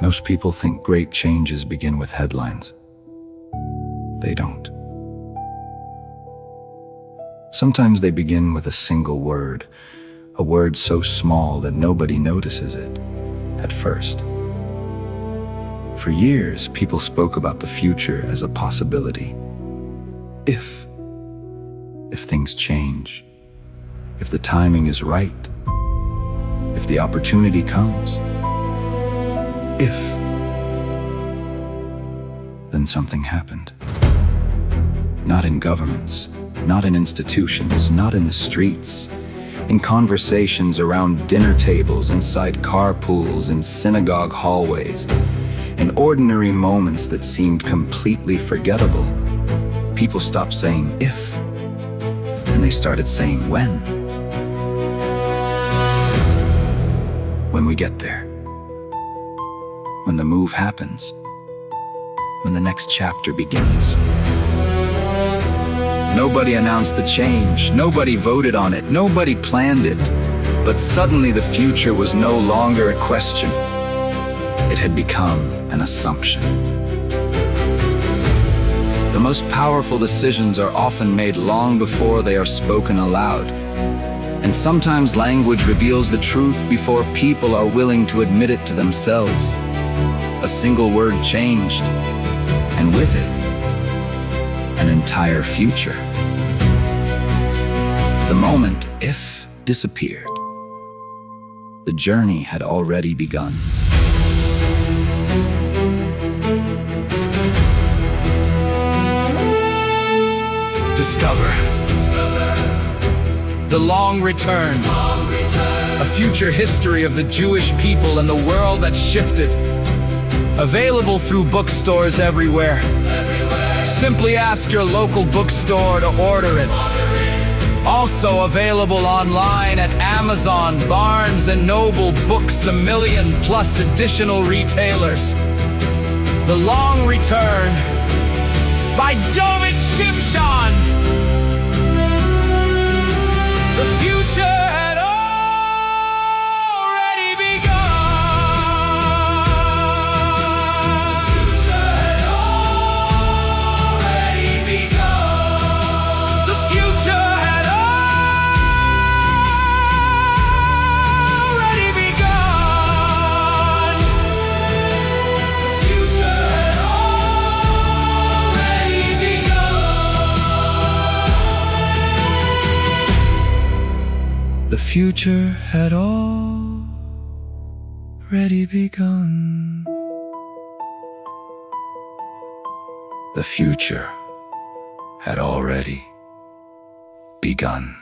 Most people think great changes begin with headlines. They don't. Sometimes they begin with a single word, a word so small that nobody notices it at first. For years, people spoke about the future as a possibility. If things change, if the timing is right, if the opportunity comes, then something happened. Not in governments, not in institutions, not in the streets, in conversations around dinner tables, inside carpools, in synagogue hallways, in ordinary moments that seemed completely forgettable. People stopped saying if, and they started saying when. When we get there. When the move happens. When the next chapter begins. Nobody announced the change, nobody voted on it, nobody planned it. But suddenly the future was no longer a question. It had become an assumption. The most powerful decisions are often made long before they are spoken aloud. And sometimes language reveals the truth before people are willing to admit it to themselves. A single word changed, and with it, an entire future. The moment if disappeared, the journey had already begun. Discover. The Long Return. A future history of the Jewish people and the world that shifted. Available through bookstores everywhere. Simply ask your local bookstore to order it. Also available online at Amazon, Barnes & Noble, Books, 1,000,000+ additional retailers. The Long Return by Dovid Shimshon. The future had already begun. The future had already begun. The future had already begun. The future had already begun. The future had already begun. The future had already begun.